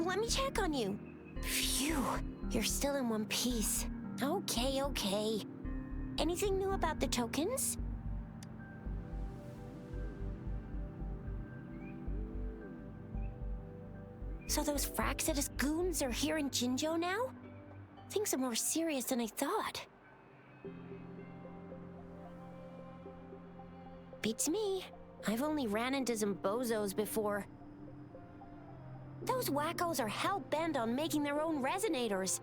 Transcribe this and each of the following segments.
let me check on you. Phew, you're still in one piece. Okay. Anything new about the tokens? So those Fraxidus goons are here in Jinzhou now? Things are more serious than I thought. Beats me. I've only ran into some bozos before. Those wackos are hell-bent on making their own resonators.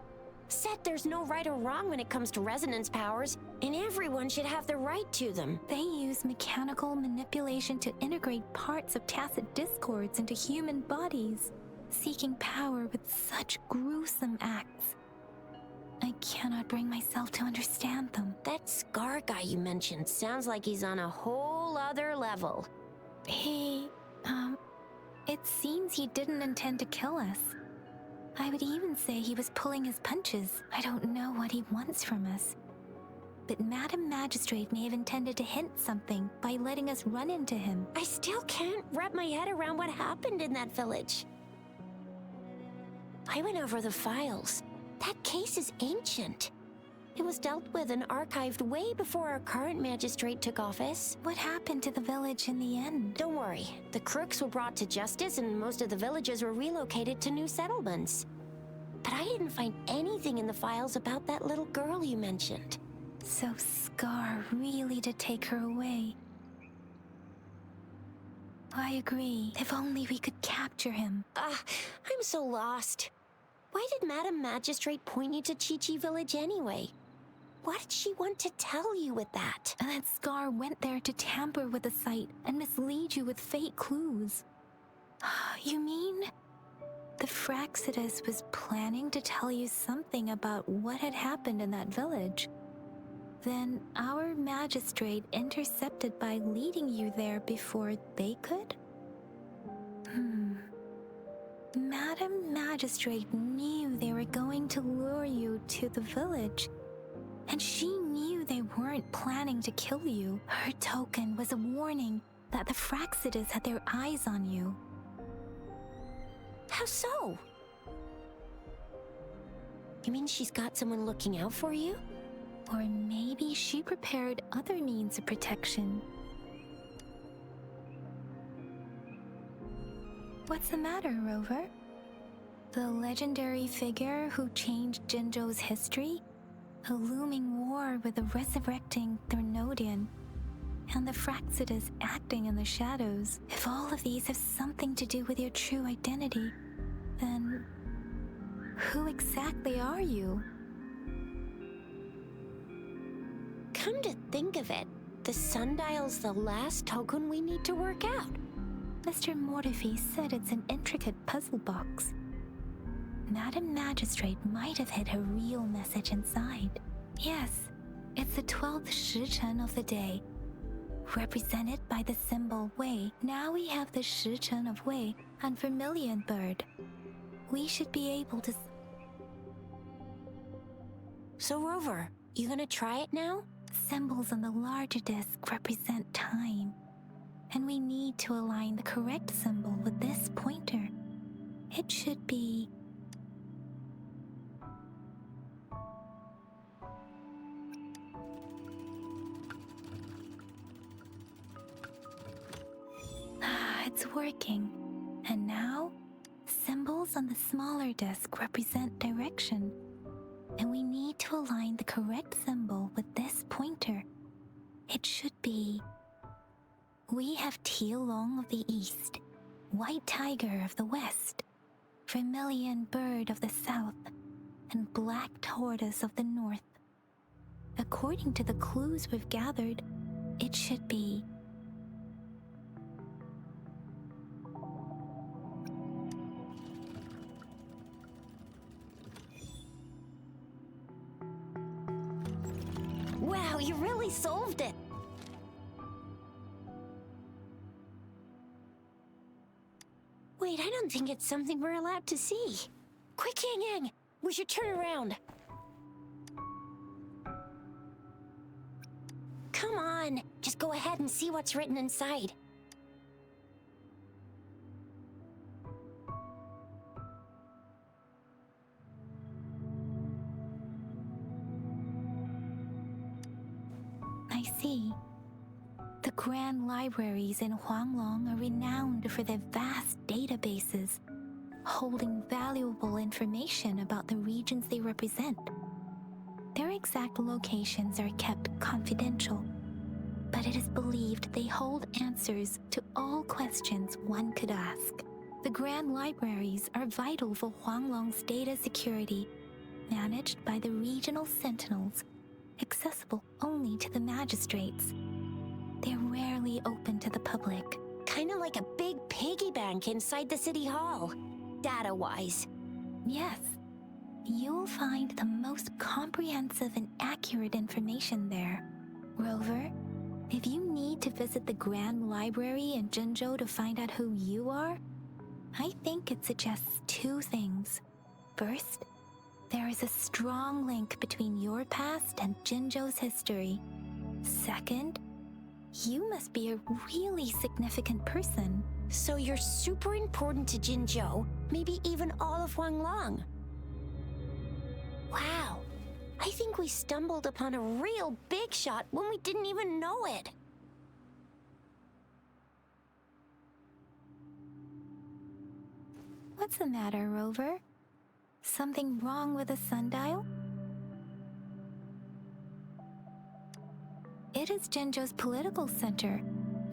Said there's no right or wrong when it comes to resonance powers, and everyone should have the right to them. They use mechanical manipulation to integrate parts of tacit discords into human bodies, seeking power with such gruesome acts. I cannot bring myself to understand them. That Scar guy you mentioned sounds like he's on a whole other level. It seems he didn't intend to kill us. I would even say he was pulling his punches. I don't know what he wants from us. But Madam Magistrate may have intended to hint something by letting us run into him. I still can't wrap my head around what happened in that village. I went over the files. That case is ancient. It was dealt with and archived way before our current magistrate took office. What happened to the village in the end? Don't worry. The crooks were brought to justice and most of the villagers were relocated to new settlements. But I didn't find anything in the files about that little girl you mentioned. So Scar really did take her away. I agree. If only we could capture him. I'm so lost. Why did Madam Magistrate point you to Chi-Chi Village anyway? What did she want to tell you with that? And that Scar went there to tamper with the site and mislead you with fake clues. You mean the Fraxidus was planning to tell you something about what had happened in that village? Then our magistrate intercepted by leading you there before they could? Madam Magistrate knew they were going to lure you to the village, and she knew they weren't planning to kill you. Her token was a warning that the Fraxidus had their eyes on you. How so? You mean she's got someone looking out for you? Or maybe she prepared other means of protection. What's the matter, Rover? The legendary figure who changed Jinzhou's history? A looming war with the resurrecting Thermodian, and the Fraxidus acting in the shadows. If all of these have something to do with your true identity, then who exactly are you? Come to think of it, the sundial's the last token we need to work out. Mr. Mortefi said it's an intricate puzzle box. Madam Magistrate might have hid her real message inside. Yes, it's the 12th Shichen of the day, represented by the symbol Wei. Now we have the Shichen of Wei and Vermilion Bird. We should be able to... So Rover, you gonna try it now? Symbols on the larger disc represent time, and we need to align the correct symbol with this pointer. It should be... It's working. And now, symbols on the smaller disc represent direction, and we need to align the correct symbol with this pointer. It should be... We have Tielong of the east, White Tiger of the west, Vermilion Bird of the south, and Black Tortoise of the north. According to the clues we've gathered, it should be... Wow, you really solved it! Wait, I don't think it's something we're allowed to see. Quick, Yang Yang! We should turn around. Come on, just go ahead and see what's written inside. see. The grand libraries in Huanglong are renowned for their vast databases, holding valuable information about the regions they represent. Their exact locations are kept confidential, but it is believed they hold answers to all questions one could ask. The grand libraries are vital for Huanglong's data security, managed by the regional sentinels, accessible only to the magistrates. They're rarely open to the public. Kinda like a big piggy bank inside the city hall, data-wise. Yes, you'll find the most comprehensive and accurate information there. Rover, if you need to visit the Grand Library in Jinzhou to find out who you are, I think it suggests two things. First, there is a strong link between your past and Jinzhou's history. Second, you must be a really significant person. So you're super important to Jinzhou, maybe even all of Huanglong. Wow, I think we stumbled upon a real big shot when we didn't even know it. What's the matter, Rover? Something wrong with the sundial? It is Jinzhou's political center,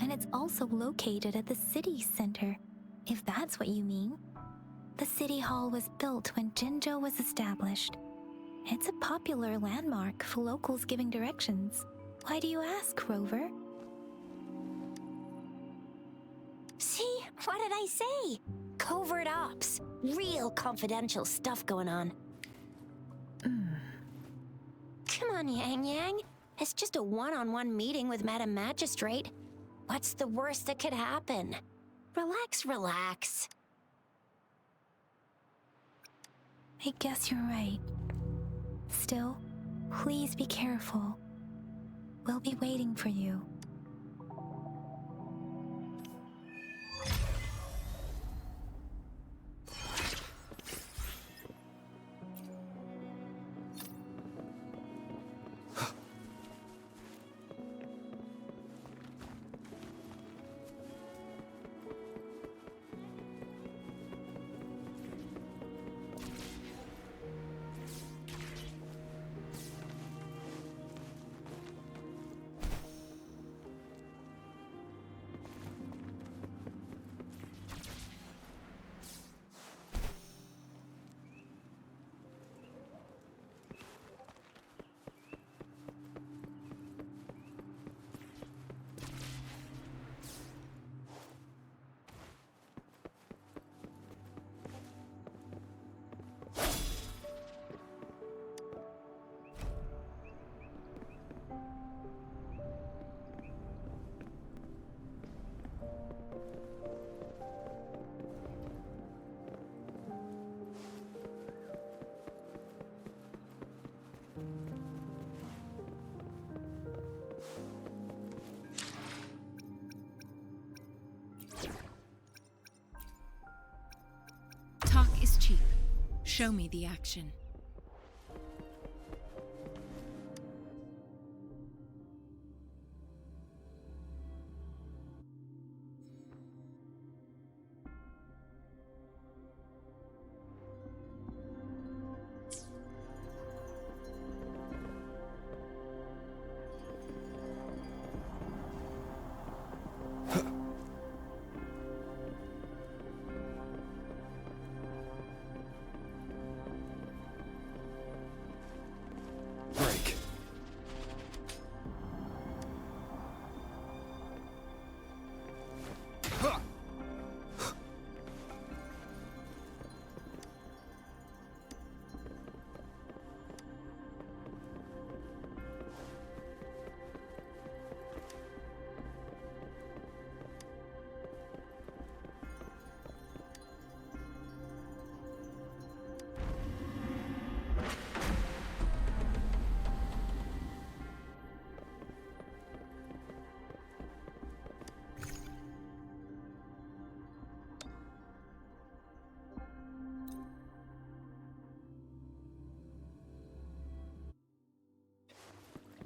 and it's also located at the city center, if that's what you mean. The city hall was built when Jinzhou was established. It's a popular landmark for locals giving directions. Why do you ask, Rover? See, what did I say? Covert ops. Real confidential stuff going on. Come on, Yang Yang. It's just a one-on-one meeting with Madam Magistrate. What's the worst that could happen? Relax, relax. I guess you're right. Still, please be careful. We'll be waiting for you. Talk is cheap. Show me the action.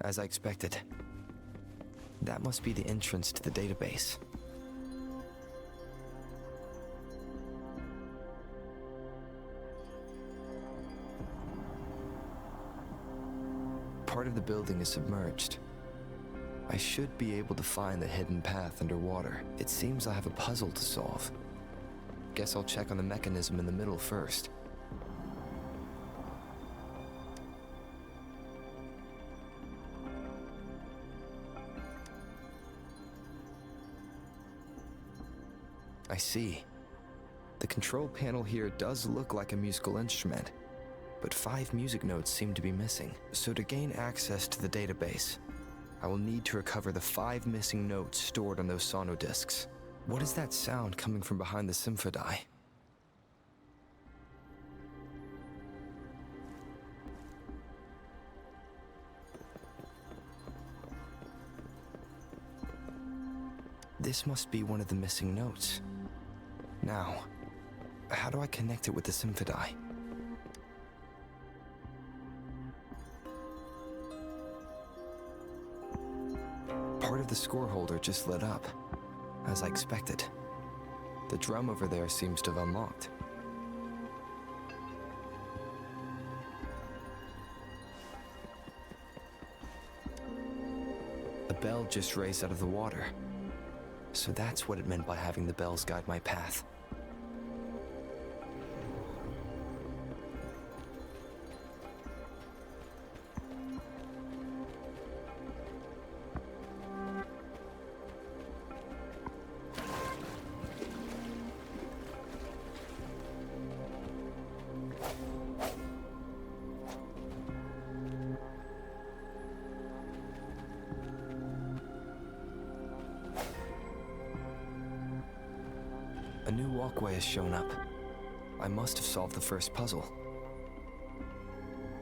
As I expected. That must be the entrance to the database. Part of the building is submerged. I should be able to find the hidden path underwater. It seems I have a puzzle to solve. Guess I'll check on the mechanism in the middle first. I see. The control panel here does look like a musical instrument, but 5 music notes seem to be missing. So to gain access to the database, I will need to recover the 5 missing notes stored on those sonodiscs. What is that sound coming from behind the symphony? This must be one of the missing notes. Now, how do I connect it with the symphony? Part of the score holder just lit up, as I expected. The drum over there seems to have unlocked. A bell just raised out of the water. So that's what it meant by having the bells guide my path. A new walkway has shown up. I must have solved the first puzzle.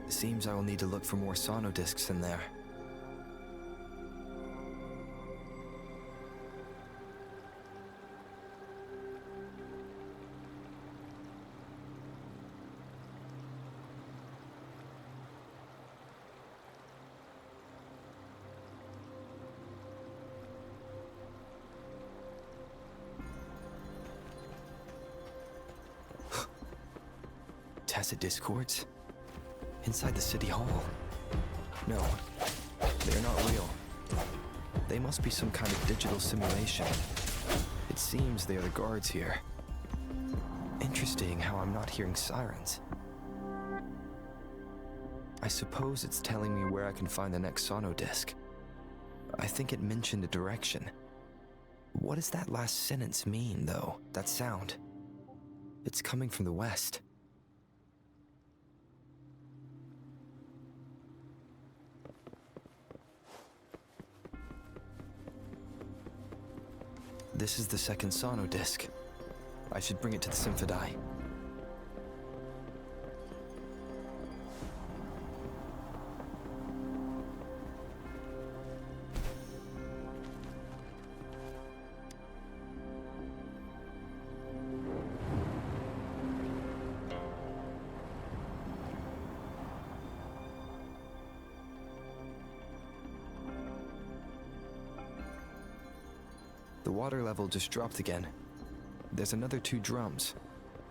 It seems I will need to look for more sonodiscs in there. Tacit discords? Inside the city hall? No, they're not real. They must be some kind of digital simulation. It seems they are the guards here. Interesting how I'm not hearing sirens. I suppose it's telling me where I can find the next sonodisc. I think it mentioned a direction. What does that last sentence mean, though? That sound? It's coming from the west. This is the second sonodisc. I should bring it to the symphony. The water level just dropped again. There's another 2 drums,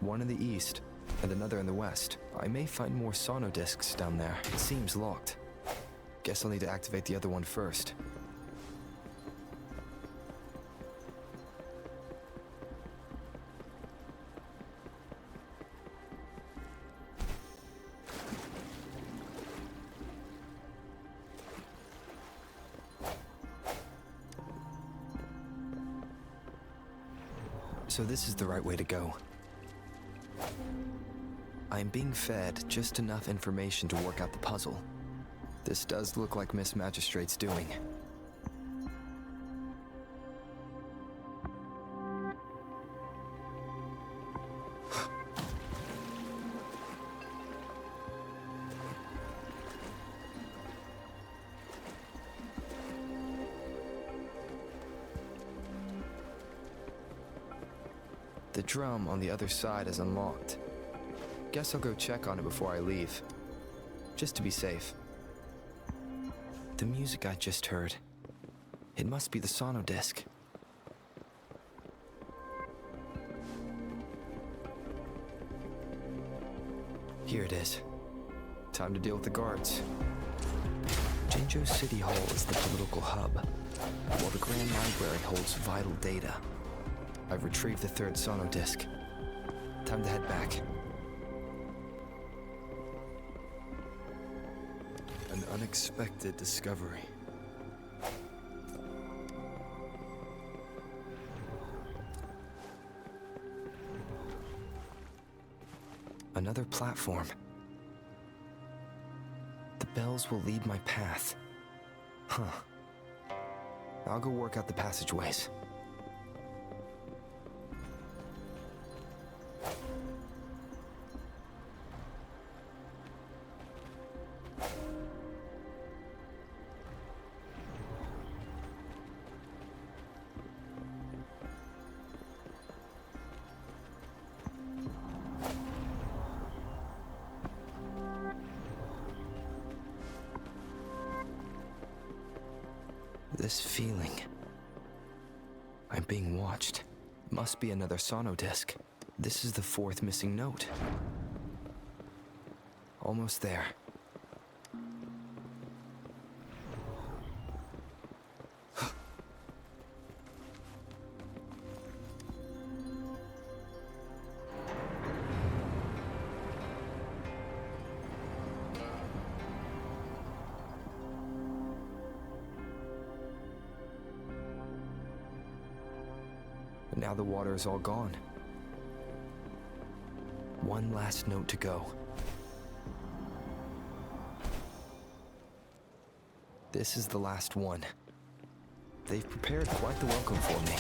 one in the east and another in the west. I may find more sonodiscs down there. It seems locked. Guess I'll need to activate the other one first. So this is the right way to go. I am being fed just enough information to work out the puzzle. This does look like Miss Magistrate's doing. The drum on the other side is unlocked. Guess I'll go check on it before I leave, just to be safe. The music I just heard, It must be the sonodisc. Here it is. Time to deal with the guards. Jinzhou City Hall is the political hub, while the Grand Library holds vital data. I've retrieved the third sonodisc. Time to head back. An unexpected discovery. Another platform. The bells will lead my path. Huh. I'll go work out the passageways. This feeling. I'm being watched. Must be another sonodisc. This is the fourth missing note. Almost there. Now the water is all gone. One last note to go. This is the last one. They've prepared quite the welcome for me.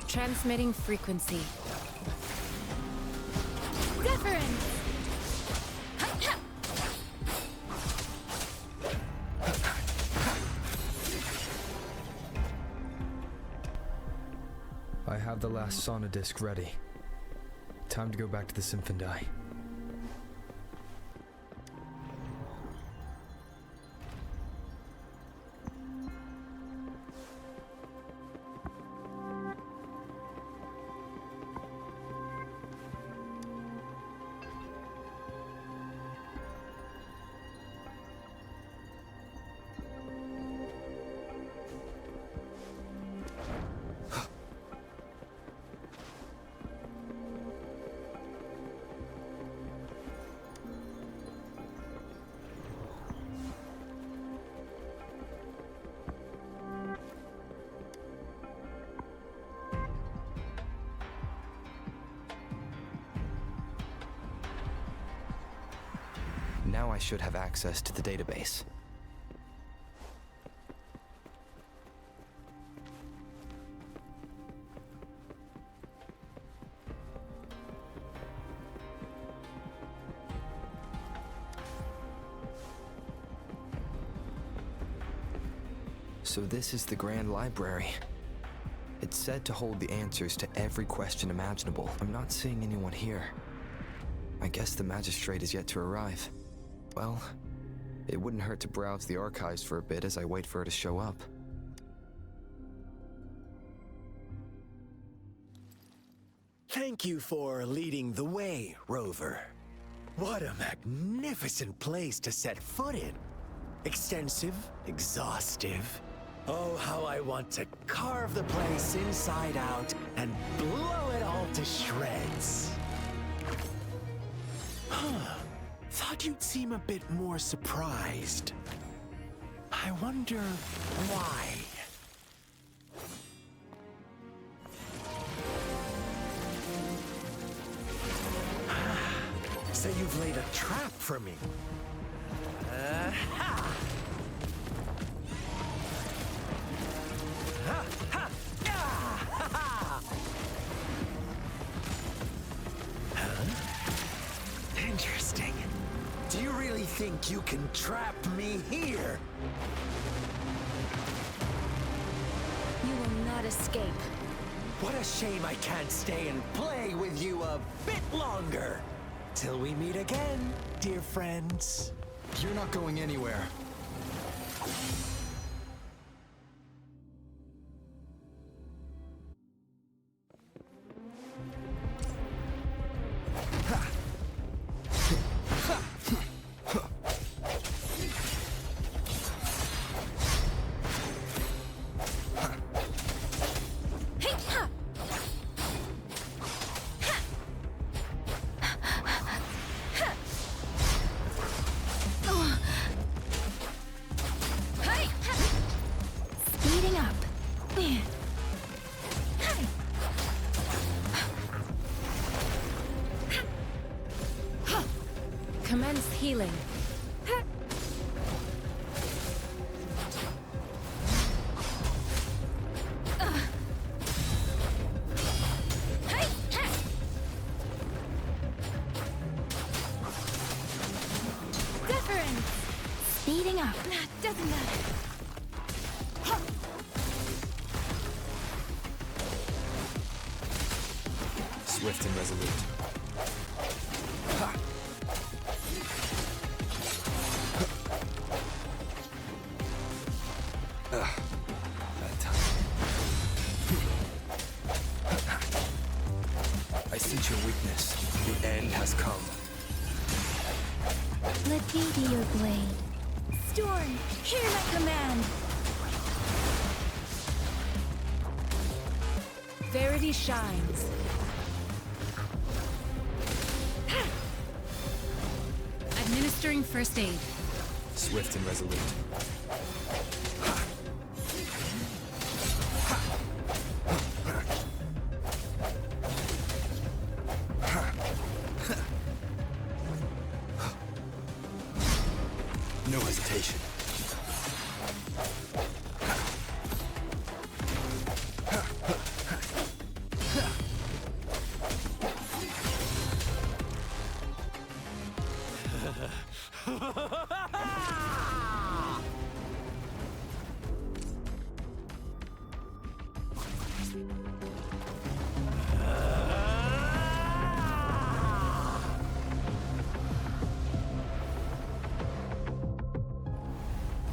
Transmitting frequency. WUTHERING! I have the last sonodisc ready. Time to go back to the Symphondai. Now I should have access to the database. So this is the Grand Library. It's said to hold the answers to every question imaginable. I'm not seeing anyone here. I guess the magistrate is yet to arrive. Well, it wouldn't hurt to browse the archives for a bit as I wait for her to show up. Thank you for leading the way, Rover. What a magnificent place to set foot in. Extensive, exhaustive. Oh, how I want to carve the place inside out and blow it all to shreds. Thought you'd seem a bit more surprised. I wonder why. So you've laid a trap for me. Ha! Ha! Ha! Ah! Ha! Ha! Huh? Interesting. Do you really really think you can trap me here? You will not escape. What a shame I can't stay and play with you a bit longer. Till we meet again, dear friends. You're not going anywhere. Speeding up. Commence healing. Different. Speeding up. Doesn't matter. Swift and resolute. Bad time. I sense your weakness. The end has come. Let me be your blade. Storm, hear my command. Verity shines. Administering first aid. Swift and resolute. No hesitation.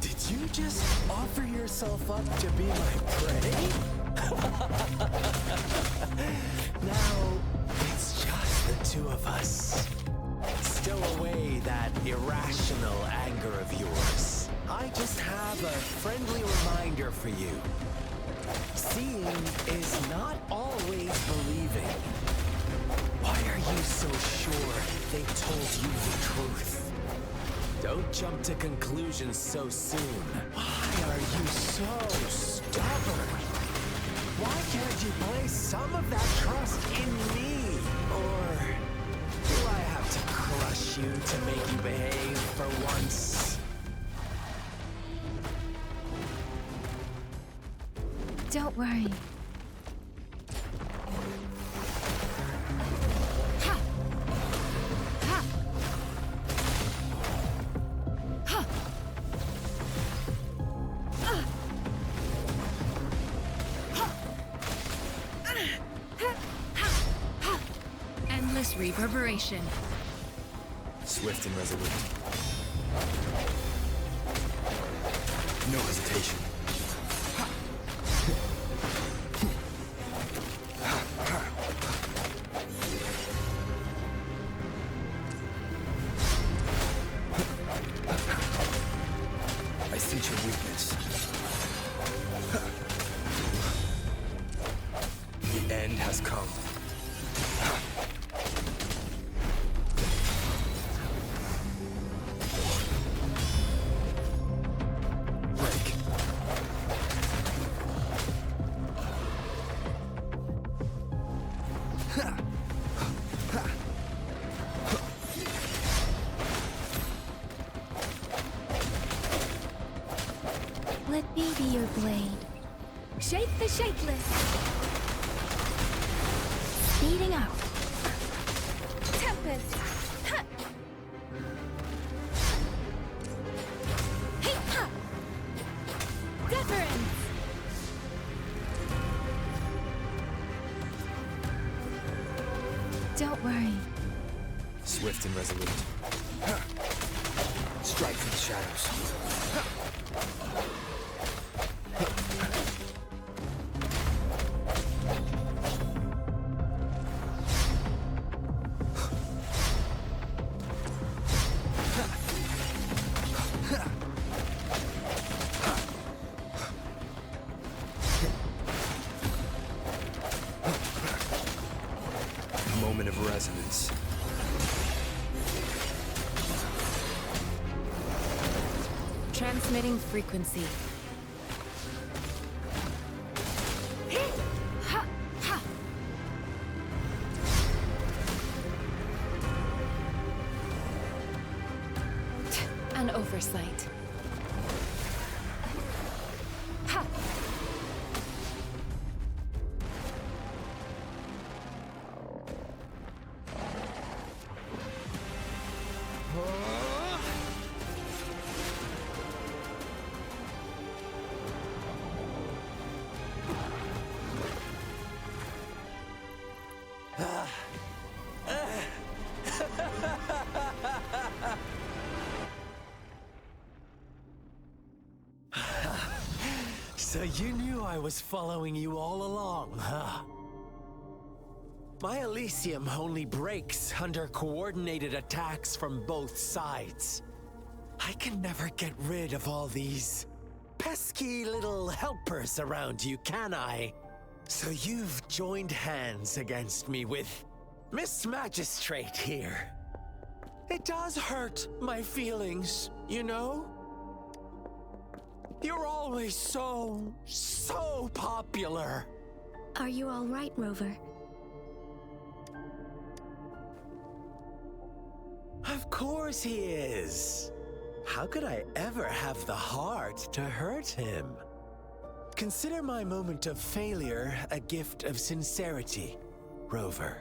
Did you just offer yourself up to be my prey? Now, it's just the two of us. Stow away that irrational anger of yours. I just have a friendly reminder for you. Seeing is not always believing. Why are you so sure they told you the truth? Don't jump to conclusions so soon. Why are you so stubborn? Why can't you place some of that trust in me? Or do I have to crush you to make you behave for once? Don't worry. Endless reverberation. Swift and resolute. No hesitation. I sense your weakness. The end has come. Break. Let me be your blade. Shape the shapeless. Speeding up. Tempest. swift and resolute. Strike from the shadows. Moment of resonance. Transmitting frequency. An oversight. Ha! So you knew I was following you all along, huh? My Elysium only breaks under coordinated attacks from both sides. I can never get rid of all these pesky little helpers around you, can I? So you've joined hands against me with Miss Magistrate here. It does hurt my feelings, you know? You're always so popular. Are you all right, Rover? Of course he is. How could I ever have the heart to hurt him? Consider my moment of failure a gift of sincerity, Rover.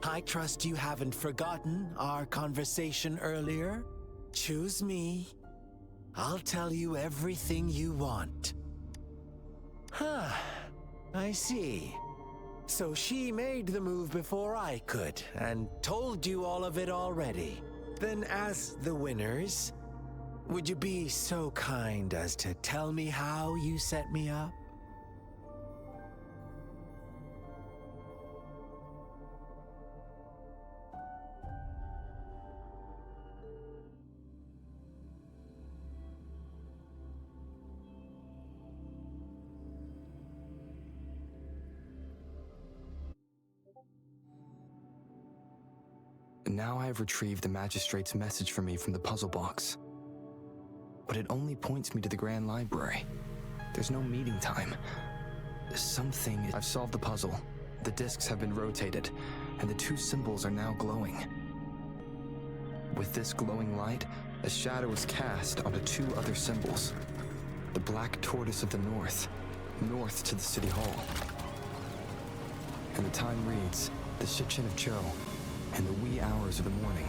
I trust you haven't forgotten our conversation earlier. Choose me. I'll tell you everything you want. Huh. I see. So she made the move before I could, and told you all of it already. Then as the winners, would you be so kind as to tell me how you set me up? Now I have retrieved the Magistrate's message for me from the puzzle box. But it only points me to the Grand Library. There's no meeting time. I've solved the puzzle. The discs have been rotated, and the two symbols are now glowing. With this glowing light, a shadow is cast onto two other symbols. The Black Tortoise of the North to the City Hall. And the time reads, the Shichen of Cho, in the wee hours of the morning.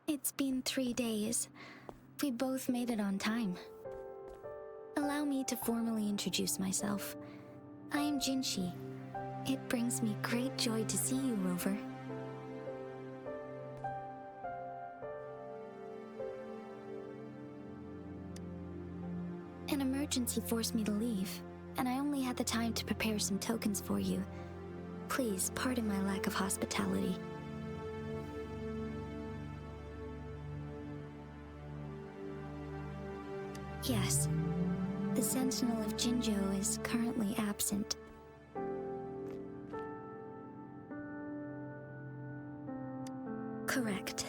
It's been 3 days. We both made it on time. Allow me to formally introduce myself. I am Jinshi. It brings me great joy to see you, Rover. An emergency forced me to leave, and I only had the time to prepare some tokens for you. Please pardon my lack of hospitality. Yes, the Sentinel of Jinzhou is currently absent. Correct.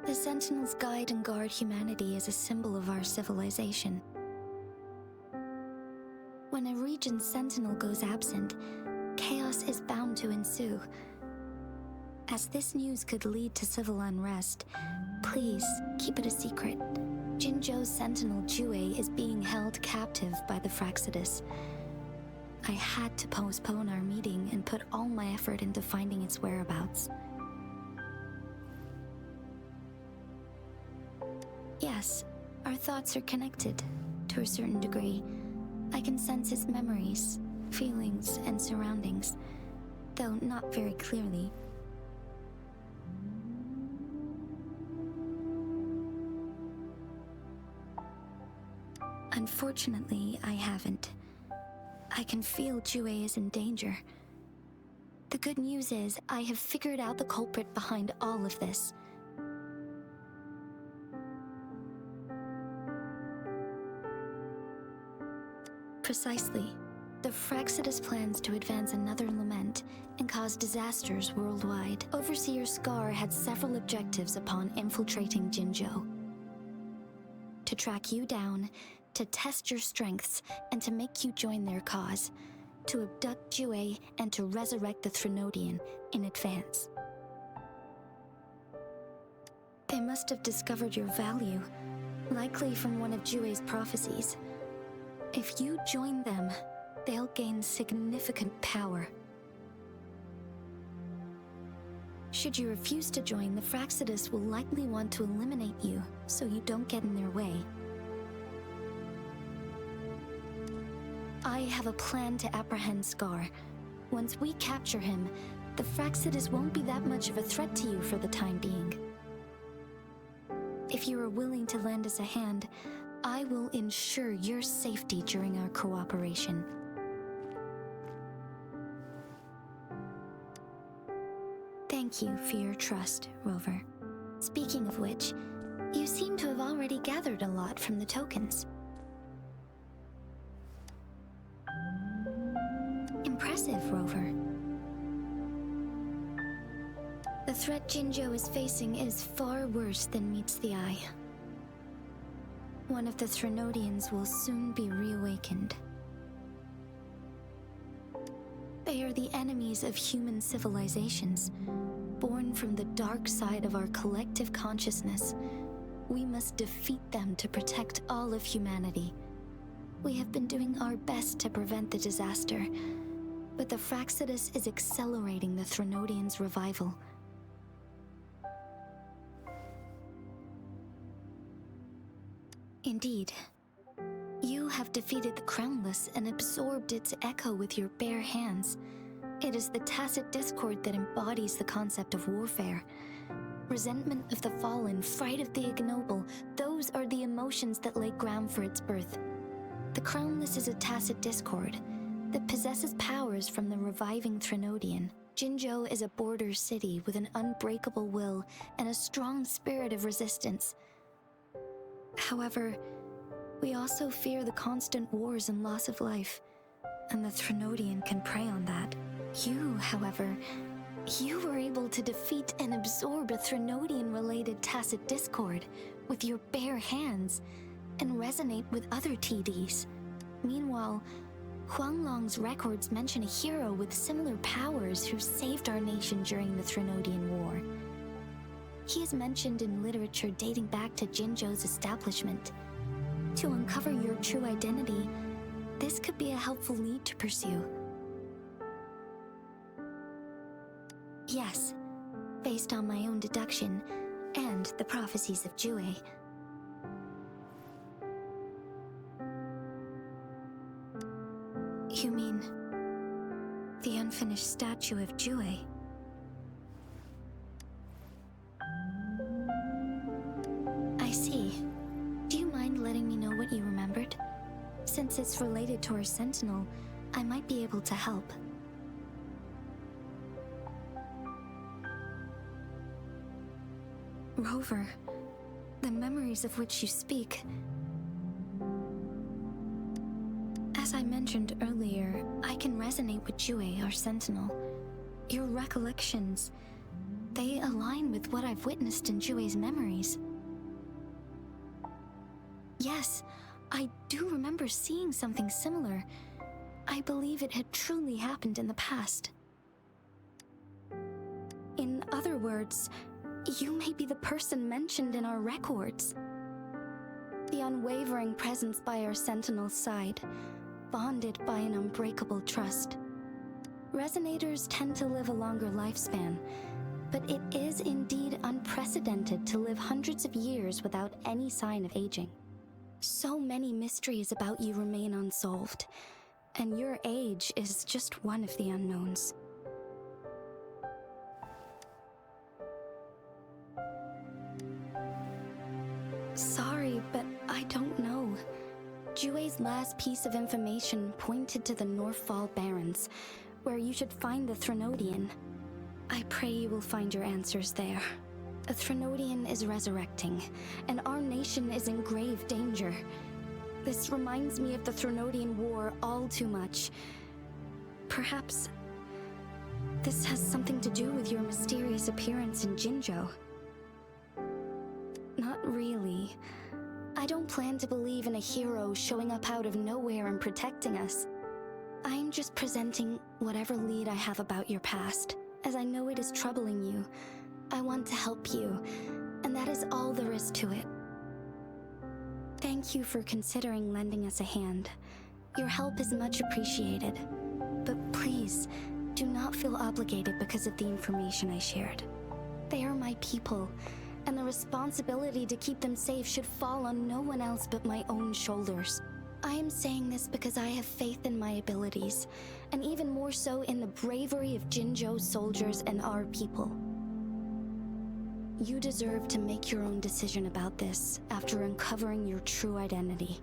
The Sentinels guide and guard humanity as a symbol of our civilization. When a region's Sentinel goes absent, chaos is bound to ensue. As this news could lead to civil unrest, please keep it a secret. Jinzhou's sentinel Jue is being held captive by the Fraxitus. I had to postpone our meeting and put all my effort into finding its whereabouts. Yes, our thoughts are connected, to a certain degree. I can sense its memories, feelings, and surroundings, though not very clearly. Unfortunately, I haven't. I can feel Jue is in danger. The good news is, I have figured out the culprit behind all of this. Precisely. The Fraxitus plans to advance another lament and cause disasters worldwide. Overseer Scar had several objectives upon infiltrating Jinzhou. To track you down, to test your strengths, and to make you join their cause. To abduct Jue and to resurrect the Threnodian in advance. They must have discovered your value, likely from one of Jue's prophecies. If you join them, they'll gain significant power. Should you refuse to join, the Fraxitus will likely want to eliminate you, so you don't get in their way. I have a plan to apprehend Scar. Once we capture him, the Fraxitus won't be that much of a threat to you for the time being. If you are willing to lend us a hand, I will ensure your safety during our cooperation. Thank you for your trust, Rover. Speaking of which, you seem to have already gathered a lot from the tokens. Impressive, Rover. The threat Jinzhou is facing is far worse than meets the eye. One of the Threnodians will soon be reawakened. They are the enemies of human civilizations, born from the dark side of our collective consciousness. We must defeat them to protect all of humanity. We have been doing our best to prevent the disaster, but the Fraxitus is accelerating the Threnodians' revival. Indeed. You have defeated the Crownless and absorbed its echo with your bare hands. It is the tacit discord that embodies the concept of warfare. Resentment of the fallen, fright of the ignoble, those are the emotions that lay ground for its birth. The Crownless is a tacit discord that possesses powers from the reviving Threnodian. Jinzhou is a border city with an unbreakable will and a strong spirit of resistance. However, we also fear the constant wars and loss of life, and the Threnodian can prey on that. You, however, you were able to defeat and absorb a Threnodian-related tacit discord with your bare hands and resonate with other TDs. Meanwhile, Huanglong's records mention a hero with similar powers who saved our nation during the Threnodian War. He is mentioned in literature dating back to Jinzhou's establishment. To uncover your true identity, this could be a helpful lead to pursue. Yes, based on my own deduction and the prophecies of Jue. You mean the unfinished statue of Jue? I see. Do you mind letting me know what you remembered? Since it's related to our sentinel, I might be able to help. Rover, the memories of which you speak. As I mentioned earlier, I can resonate with Jue, our sentinel. Your recollections, they align with what I've witnessed in Jue's memories. Yes, I do remember seeing something similar. I believe it had truly happened in the past. In other words, you may be the person mentioned in our records. The unwavering presence by our Sentinel's side, bonded by an unbreakable trust. Resonators tend to live a longer lifespan, but it is indeed unprecedented to live hundreds of years without any sign of aging. So many mysteries about you remain unsolved, and your age is just one of the unknowns. Sorry, but I don't know. Jue's last piece of information pointed to the Northfall Barrens, where you should find the Threnodian. I pray you will find your answers there. A Threnodian is resurrecting, and our nation is in grave danger. This reminds me of the Threnodian War all too much. Perhaps this has something to do with your mysterious appearance in Jinzhou. Not really. I don't plan to believe in a hero showing up out of nowhere and protecting us. I'm just presenting whatever lead I have about your past, as I know it is troubling you. I want to help you, and that is all there is to it. Thank you for considering lending us a hand. Your help is much appreciated. But please, do not feel obligated because of the information I shared. They are my people, and the responsibility to keep them safe should fall on no one else but my own shoulders. I am saying this because I have faith in my abilities, and even more so in the bravery of Jinzhou soldiers and our people. You deserve to make your own decision about this after uncovering your true identity.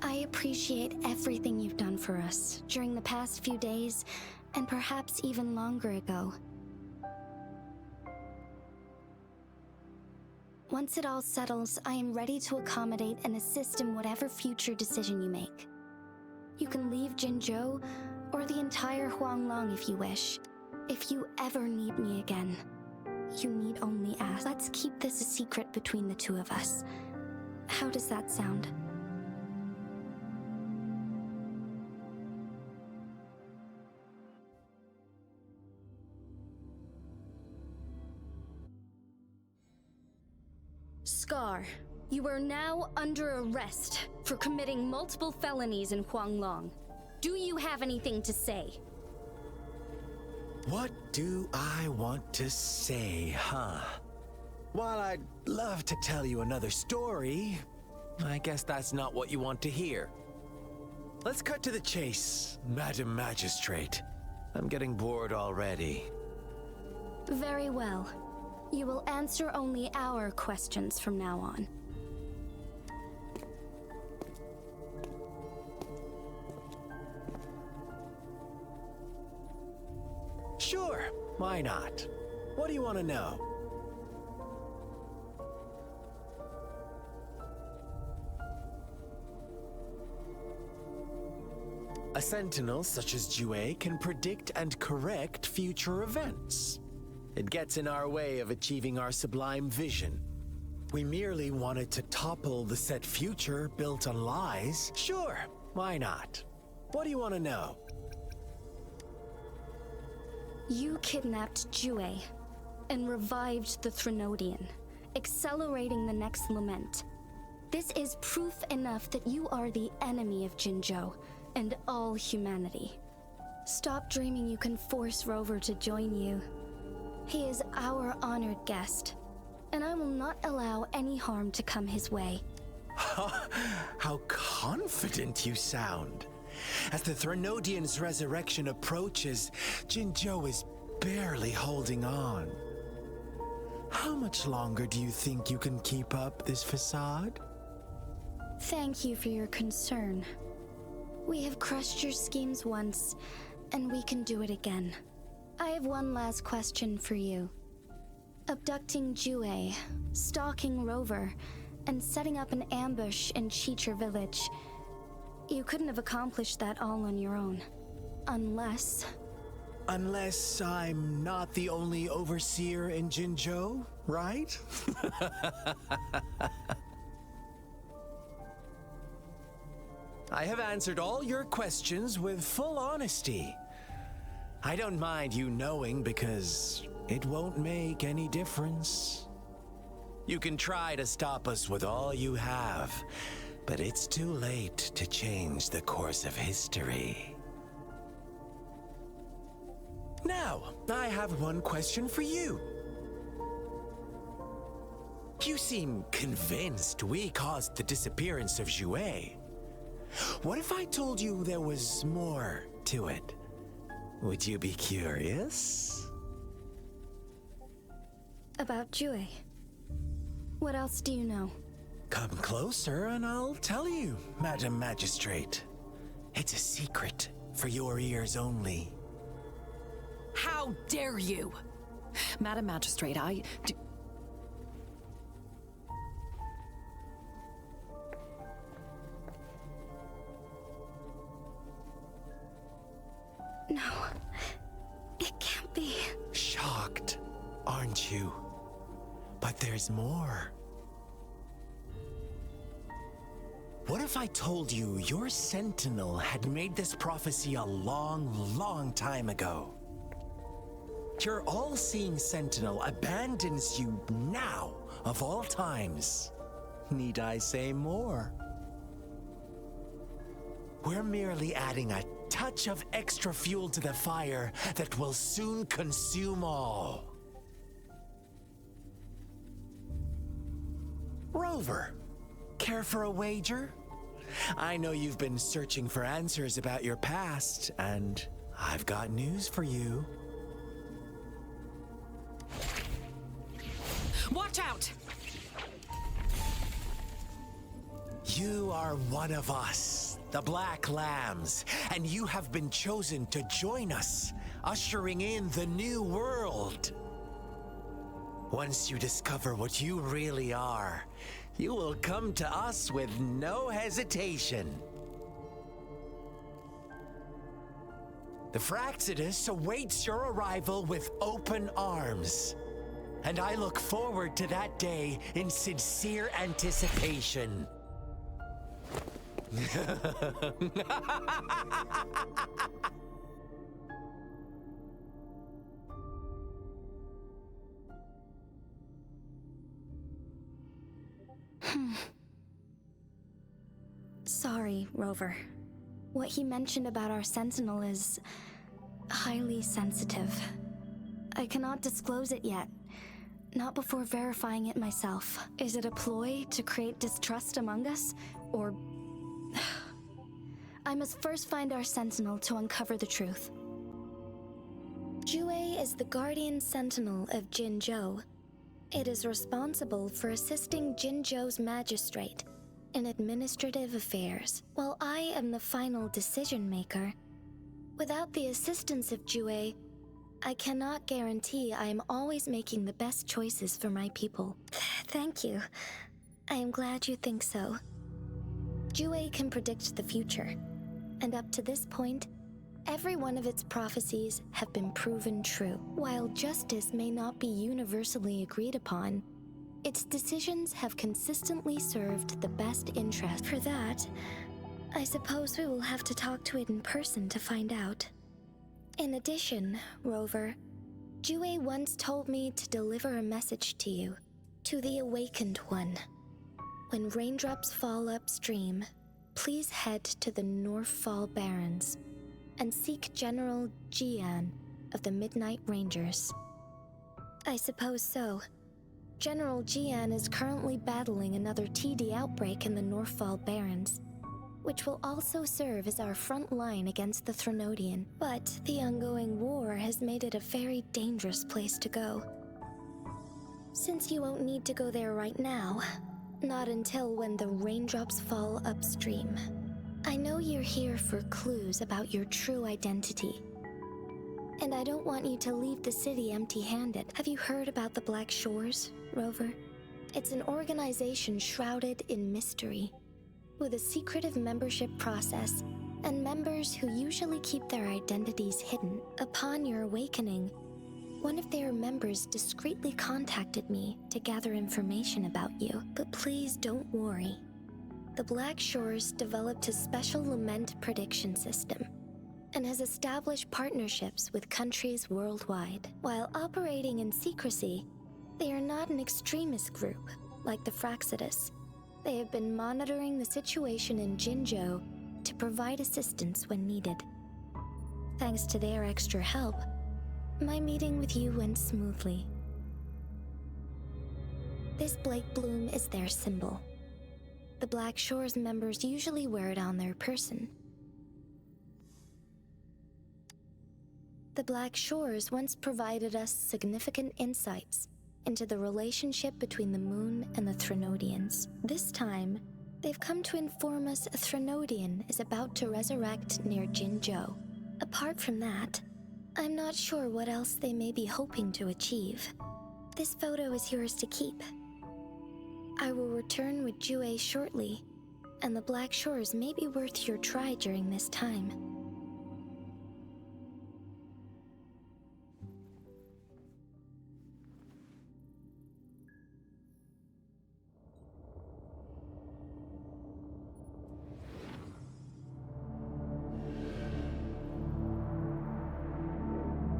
I appreciate everything you've done for us during the past few days, and perhaps even longer ago. Once it all settles, I am ready to accommodate and assist in whatever future decision you make. You can leave Jinzhou, or the entire Huanglong if you wish. If you ever need me again, you need only ask. Let's keep this a secret between the two of us. How does that sound? Scar, you are now under arrest for committing multiple felonies in Huanglong. Do you have anything to say? What do I want to say, huh? While I'd love to tell you another story, I guess that's not what you want to hear. Let's cut to the chase, Madam Magistrate. I'm getting bored already. Very well. You will answer only our questions from now on. Sure, why not? What do you want to know? A sentinel such as Jue can predict and correct future events. It gets in our way of achieving our sublime vision. We merely wanted to topple the set future built on lies. Sure, why not? What do you want to know? You kidnapped Jue and revived the Threnodian, accelerating the next lament. This is proof enough that you are the enemy of Jinzhou and all humanity. Stop dreaming you can force Rover to join you. He is our honored guest, and I will not allow any harm to come his way. How confident you sound. As the Threnodian's resurrection approaches, Jinzhou is barely holding on. How much longer do you think you can keep up this facade? Thank you for your concern. We have crushed your schemes once, and we can do it again. I have one last question for you. Abducting Jue, stalking Rover, and setting up an ambush in Cheecher Village. You couldn't have accomplished that all on your own. Unless I'm not the only overseer in Jinzhou, right? I have answered all your questions with full honesty. I don't mind you knowing because it won't make any difference. You can try to stop us with all you have, but it's too late to change the course of history. Now, I have one question for you. You seem convinced we caused the disappearance of Jouet. What if I told you there was more to it? Would you be curious? About Jouet. What else do you know? Come closer and I'll tell you, Madam Magistrate. It's a secret for your ears only. How dare you? Madam Magistrate, I do... No, it can't be. Shocked, aren't you? But there's more. What if I told you your Sentinel had made this prophecy a long, long time ago? Your all-seeing Sentinel abandons you now, of all times. Need I say more? We're merely adding a touch of extra fuel to the fire that will soon consume all. Rover, care for a wager? I know you've been searching for answers about your past, and I've got news for you. Watch out! You are one of us, the Black Lambs, and you have been chosen to join us, ushering in the new world. Once you discover what you really are, you will come to us with no hesitation. The Fraxidus awaits your arrival with open arms, and I look forward to that day in sincere anticipation. Sorry, Rover. What he mentioned about our Sentinel is highly sensitive. I cannot disclose it yet. Not before verifying it myself. Is it a ploy to create distrust among us? Or... I must first find our Sentinel to uncover the truth. Jouet is the guardian sentinel of Jinzhou. It is responsible for assisting Jinzhou's magistrate in administrative affairs, while I am the final decision maker. Without the assistance of Jouet, I cannot guarantee I am always making the best choices for my people. Thank you. I am glad you think so. Jouet can predict the future, and up to this point, every one of its prophecies have been proven true. While justice may not be universally agreed upon, its decisions have consistently served the best interest. For that, I suppose we will have to talk to it in person to find out. In addition, Rover, Jouet once told me to deliver a message to you, to the Awakened One. When raindrops fall upstream, please head to the Northfall Barrens and seek General Jian of the Midnight Rangers. I suppose so. General Jian is currently battling another TD outbreak in the Northfall Barrens, which will also serve as our front line against the Threnodian. But the ongoing war has made it a very dangerous place to go. Since you won't need to go there right now, not until when the raindrops fall upstream. I know you're here for clues about your true identity. And I don't want you to leave the city empty-handed. Have you heard about the Black Shores, Rover? It's an organization shrouded in mystery, with a secretive membership process, and members who usually keep their identities hidden. Upon your awakening, one of their members discreetly contacted me to gather information about you. But please don't worry. The Black Shores developed a special lament prediction system, and has established partnerships with countries worldwide. While operating in secrecy, they are not an extremist group like the Astrites. They have been monitoring the situation in Jinzhou to provide assistance when needed. Thanks to their extra help, my meeting with you went smoothly. This Blake Bloom is their symbol. The Black Shores members usually wear it on their person. The Black Shores once provided us significant insights into the relationship between the moon and the Threnodians. This time, they've come to inform us a Threnodian is about to resurrect near Jinzhou. Apart from that, I'm not sure what else they may be hoping to achieve. This photo is yours to keep. I will return with Jue shortly, and the Black Shores may be worth your try during this time.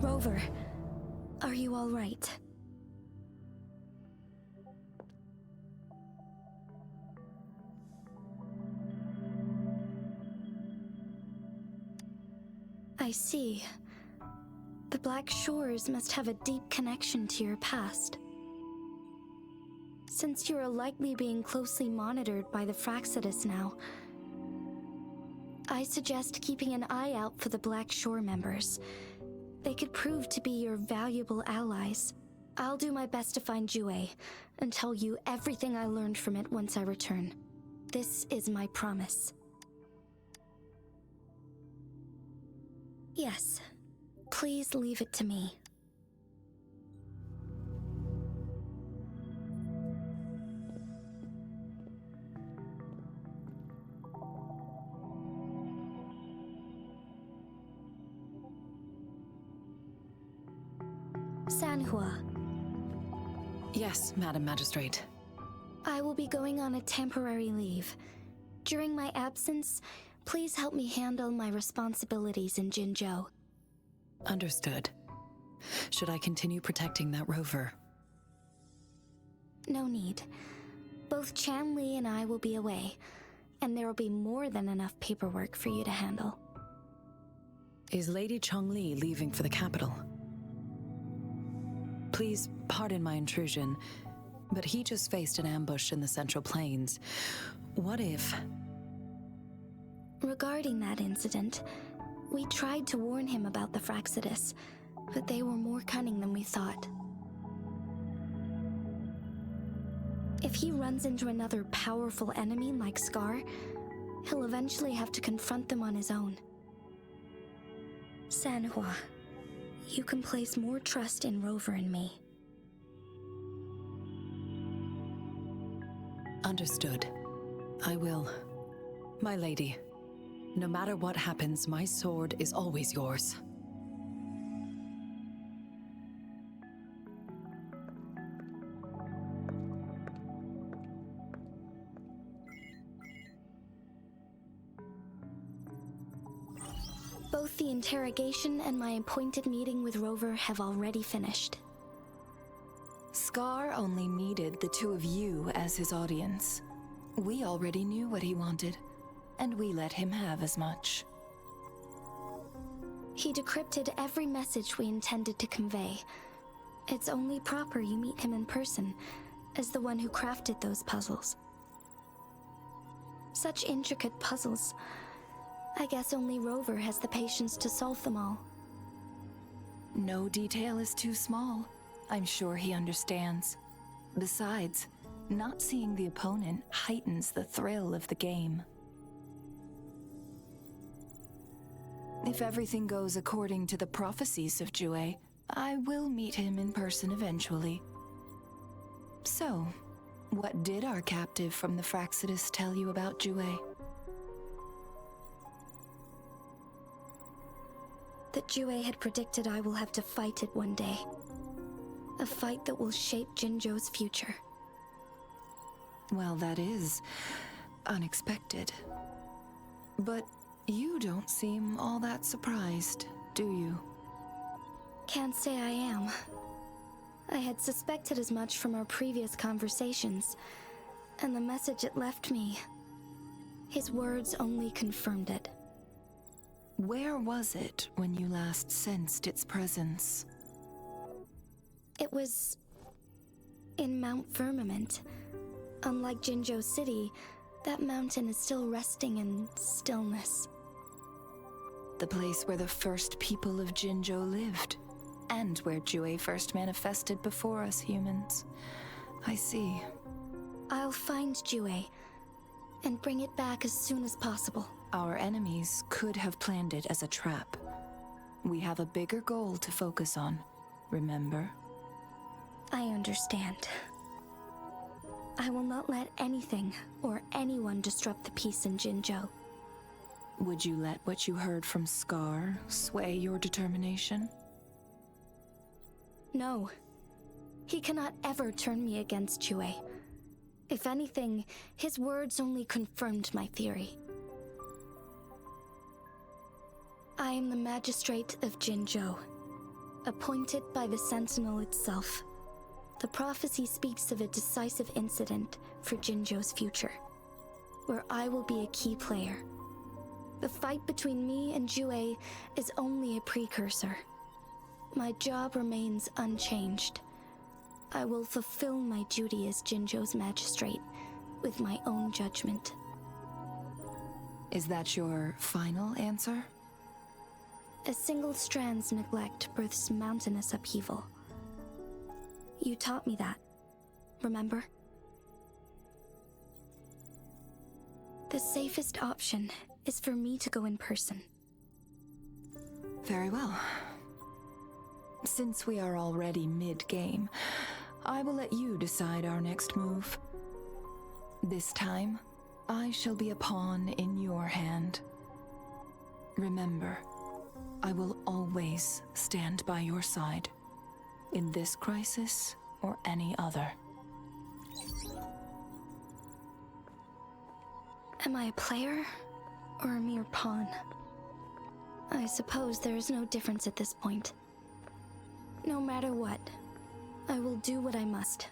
Rover, are you all right? I see. The Black Shores must have a deep connection to your past. Since you are likely being closely monitored by the Astrites now, I suggest keeping an eye out for the Black Shore members. They could prove to be your valuable allies. I'll do my best to find Jue and tell you everything I learned from it once I return. This is my promise. Yes, please leave it to me. Sanhua. Yes, Madam Magistrate. I will be going on a temporary leave. During my absence, please help me handle my responsibilities in Jinzhou. Understood. Should I continue protecting that rover? No need. Both Chanli and I will be away, and there will be more than enough paperwork for you to handle. Is Lady Chongli leaving for the capital? Please pardon my intrusion, but he just faced an ambush in the Central Plains. What if... Regarding that incident, we tried to warn him about the Astrites, but they were more cunning than we thought. If he runs into another powerful enemy like Scar, he'll eventually have to confront them on his own. Sanhua, you can place more trust in Rover and me. Understood. I will. My lady, no matter what happens, my sword is always yours. Both the interrogation and my appointed meeting with Rover have already finished. Scar only needed the two of you as his audience. We already knew what he wanted, and we let him have as much. He decrypted every message we intended to convey. It's only proper you meet him in person, as the one who crafted those puzzles. Such intricate puzzles. I guess only Rover has the patience to solve them all. No detail is too small. I'm sure he understands. Besides, not seeing the opponent heightens the thrill of the game. If everything goes according to the prophecies of Jue, I will meet him in person eventually. So, what did our captive from the Astrites tell you about Jue? That Jue had predicted I will have to fight it one day. A fight that will shape Jinzhou's future. Well, that is unexpected. But You don't seem all that surprised, do you? Can't say I am. I had suspected as much from our previous conversations, and the message it left me. His words only confirmed it. Where was it when you last sensed its presence? It was in Mount Firmament. Unlike Jinzhou City, that mountain is still resting in stillness. The place where the first people of Jinzhou lived, and where Jue first manifested before us humans. I see. I'll find Jue and bring it back as soon as possible. Our enemies could have planned it as a trap. We have a bigger goal to focus on, remember? I understand. I will not let anything or anyone disrupt the peace in Jinzhou. Would you let what you heard from Scar sway your determination? No. He cannot ever turn me against Jue. If anything, his words only confirmed my theory. I am the Magistrate of Jinzhou, appointed by the Sentinel itself. The prophecy speaks of a decisive incident for Jinzhou's future, where I will be a key player. The fight between me and Jue is only a precursor. My job remains unchanged. I will fulfill my duty as Jinzhou's magistrate with my own judgment. Is that your final answer? A single strand's neglect births mountainous upheaval. You taught me that, remember? The safest option is for me to go in person. Very well. Since we are already mid-game, I will let you decide our next move. This time, I shall be a pawn in your hand. Remember, I will always stand by your side, in this crisis or any other. Am I a player or a mere pawn? I suppose there is no difference at this point. No matter what, I will do what I must.